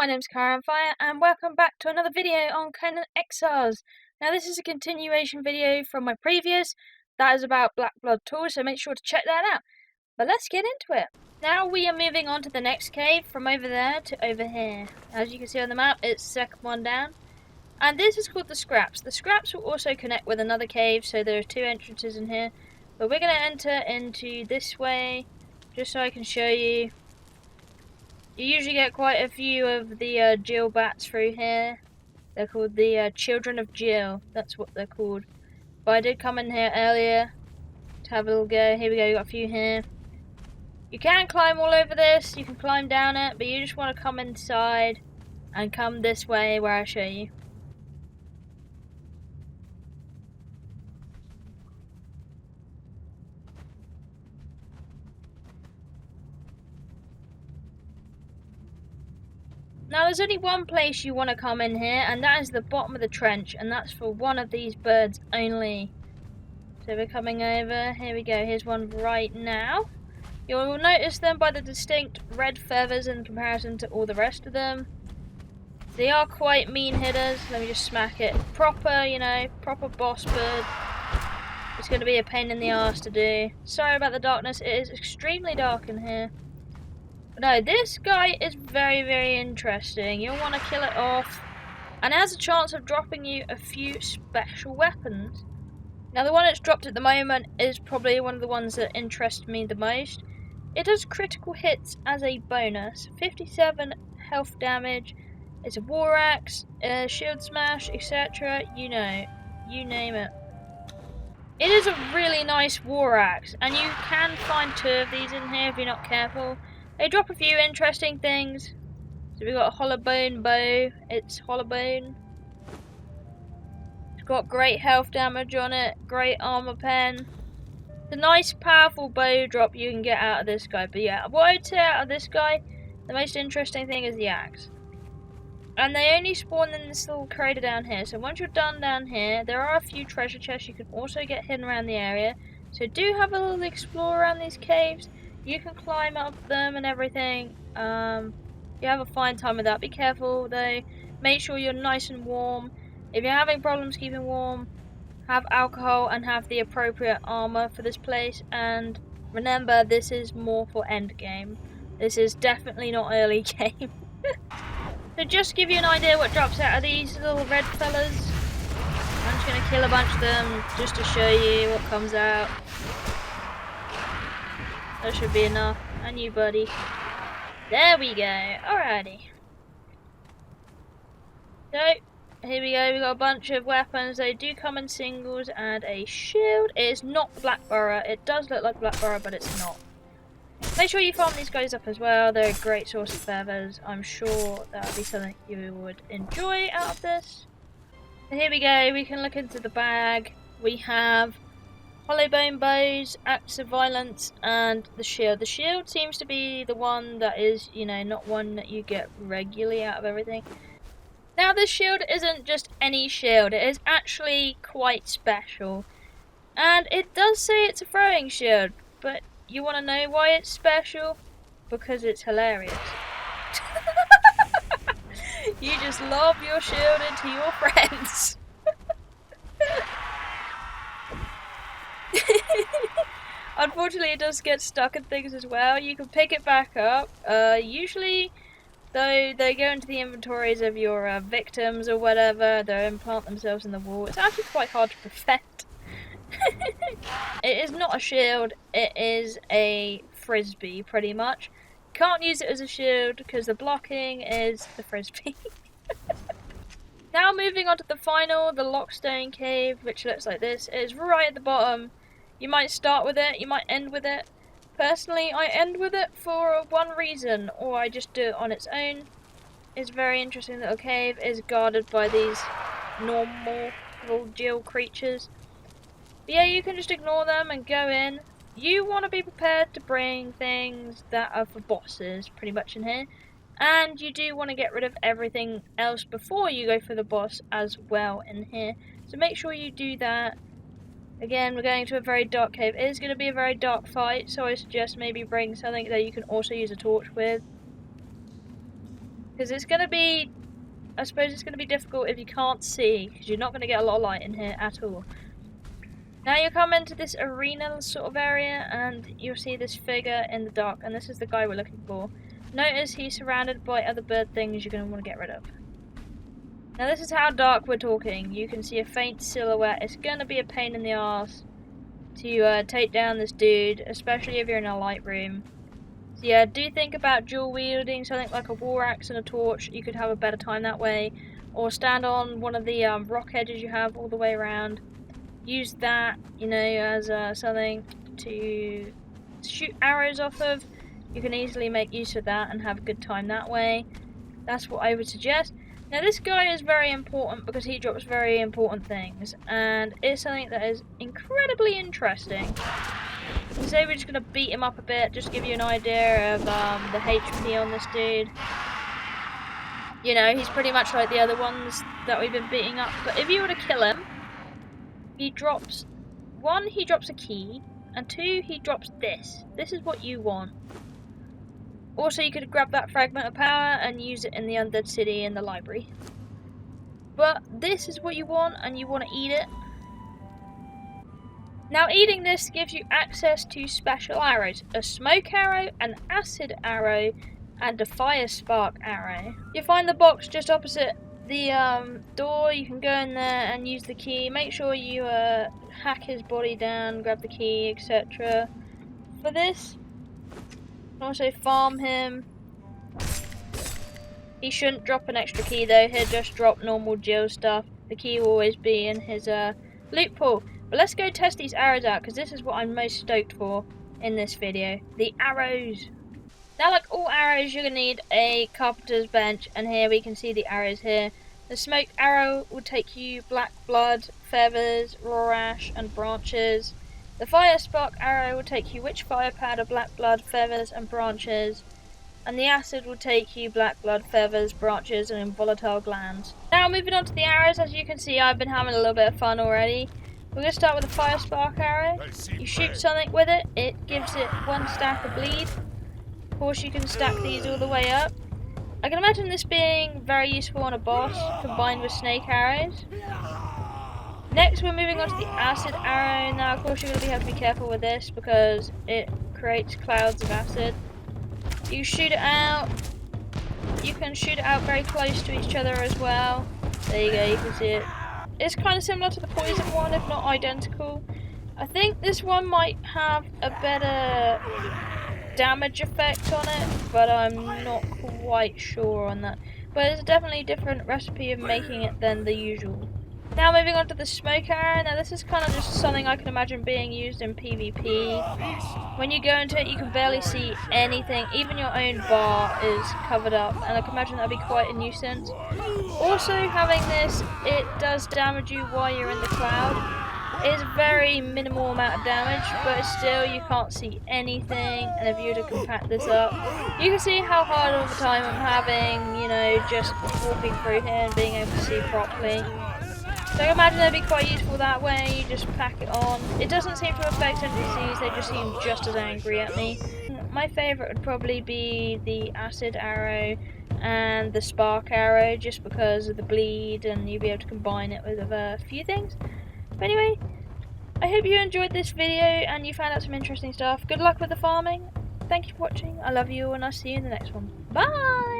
my name's Kiahonfire and welcome back to another video on Conan Exiles. Now this is a continuation video from my previous, that is about Black Blood tools, so make sure to check that out. But let's get into it. Now we are moving on to the next cave from over there to over here. As you can see on the map, it's the second one down. And this is called the Scraps. The Scraps will also connect with another cave, so there are two entrances in here. But we're going to enter into this way, just so I can show you. You usually get quite a few of the Jhil bats through here. They're called the Children of Jhil. That's what they're called. But I did come in here earlier to have a little go. Here we go, you got a few here. You can climb all over this. You can climb down it, but you just want to come inside and come this way where I show you. Now there's only one place you want to come in here, and that is the bottom of the trench, and that's for one of these birds only. So we're coming over, here we go, here's one right now. You'll notice them by the distinct red feathers in comparison to all the rest of them. They are quite mean hitters. Let me just smack it. Proper, you know, proper boss bird. It's going to be a pain in the arse to do. Sorry about the darkness, it is extremely dark in here. No, this guy is very, very interesting. You'll want to kill it off. And it has a chance of dropping you a few special weapons. Now, the one it's dropped at the moment is probably one of the ones that interest me the most. It does critical hits as a bonus. 57 health damage. It's a war axe, a shield smash, etc. You know, you name it. It is a really nice war axe. And you can find two of these in here if you're not careful. They drop a few interesting things. So we've got a hollow bone bow. It's hollow bone. It's got great health damage on it. Great armor pen. It's a nice powerful bow drop you can get out of this guy. But yeah, what I'd say out of this guy, the most interesting thing is the axe. And they only spawn in this little crater down here. So once you're done down here, there are a few treasure chests you can also get hidden around the area. So do have a little explore around these caves. You can climb up them and everything. You have a fine time with that. Be careful though. Make sure you're nice and warm. If you're having problems keeping warm, have alcohol and have the appropriate armor for this place. And remember, this is more for end game. This is definitely not early game. So just to give you an idea what drops out of these little red fellas. I'm just going to kill a bunch of them just to show you what comes out. That should be enough. And you, buddy. There we go. Alrighty. So, here we go. We got a bunch of weapons. They do come in singles and a shield. It is not Black Burrow. It does look like Black Burrow, but it's not. Make sure you farm these guys up as well. They're a great source of feathers. I'm sure that would be something you would enjoy out of this. So here we go. We can look into the bag. We have hollow bone bows, axe of violence, and the shield. The shield seems to be the one that is, you know, not one that you get regularly out of everything. Now this shield isn't just any shield, it is actually quite special. And it does say it's a throwing shield, but you want to know why it's special? Because it's hilarious. You just lob your shield into your friends. Unfortunately, it does get stuck in things as well. You can pick it back up. Usually, though, they go into the inventories of your victims or whatever. They implant themselves in the wall. It's actually quite hard to prevent. It is not a shield. It is a frisbee, pretty much. Can't use it as a shield because the blocking is the frisbee. Now moving on to the final, the Lockstone Cave, which looks like this. It is right at the bottom. You might start with it, you might end with it. Personally, I end with it for one reason, or I just do it on its own. It's a very interesting little cave. It is guarded by these normal little Jhil creatures. But yeah, you can just ignore them and go in. You want to be prepared to bring things that are for bosses, pretty much in here. And you do want to get rid of everything else before you go for the boss as well in here. So make sure you do that. Again, we're going to a very dark cave. It is going to be a very dark fight, so I suggest maybe bring something that you can also use a torch with. Because it's going to be, I suppose it's going to be difficult if you can't see, because you're not going to get a lot of light in here at all. Now you come into this arena sort of area, and you'll see this figure in the dark, and this is the guy we're looking for. Notice he's surrounded by other bird things you're going to want to get rid of. Now this is how dark we're talking. You can see a faint silhouette. It's going to be a pain in the arse to take down this dude, especially if you're in a light room. So yeah, do think about dual wielding something like a war axe and a torch. You could have a better time that way. Or stand on one of the rock edges you have all the way around. Use that, you know, as something to shoot arrows off of. You can easily make use of that and have a good time that way. That's what I would suggest. Now this guy is very important because he drops very important things, and it's something that is incredibly interesting. So we're just going to beat him up a bit, just to give you an idea of the HP on this dude. You know, he's pretty much like the other ones that we've been beating up, but if you were to kill him, he drops, 1, he drops a key, and 2, he drops this. This is what you want. Also, you could grab that fragment of power and use it in the Undead City in the library. But this is what you want, and you want to eat it. Now, eating this gives you access to special arrows. A smoke arrow, an acid arrow, and a fire spark arrow. You find the box just opposite the door. You can go in there and use the key. Make sure you hack his body down, grab the key, etc. For this, also farm him. He shouldn't drop an extra key though, he'll just drop normal Jhil stuff. The key will always be in his loot pool. But let's go test these arrows out, because this is what I'm most stoked for in this video. The arrows. Now, like all arrows, you're going to need a carpenter's bench, and here we can see the arrows here. The smoke arrow will take you black blood, feathers, raw ash, and branches. The fire spark arrow will take you witch fire powder, black blood, feathers, and branches. And the acid will take you black blood, feathers, branches, and volatile glands. Now, moving on to the arrows, as you can see, I've been having a little bit of fun already. We're going to start with a fire spark arrow. You shoot something with it, it gives it 1 stack of bleed. Of course, you can stack these all the way up. I can imagine this being very useful on a boss, combined with snake arrows. Next, we're moving on to the acid arrow. Now, of course, you're going to have to be careful with this because it creates clouds of acid. You shoot it out. You can shoot it out very close to each other as well. There you go, you can see it. It's kind of similar to the poison one, if not identical. I think this one might have a better damage effect on it, but I'm not quite sure on that. But it's definitely a different recipe of making it than the usual. Now moving on to the smoke arrow. Now this is kind of just something I can imagine being used in PvP. When you go into it, you can barely see anything. Even your own bar is covered up, and I can imagine that would be quite a nuisance. Also, having this, it does damage you while you're in the cloud. It's very minimal amount of damage, but still you can't see anything. And if you were to compact this up, you can see how hard of a time I'm having, you know, just walking through here and being able to see properly. So I imagine that'd be quite useful that way. You just pack it on. It doesn't seem to affect NPCs, they just seem just as angry at me. My favourite would probably be the acid arrow and the spark arrow, just because of the bleed and you'll be able to combine it with a few things. But anyway, I hope you enjoyed this video and you found out some interesting stuff. Good luck with the farming. Thank you for watching. I love you all, and I'll see you in the next one. Bye!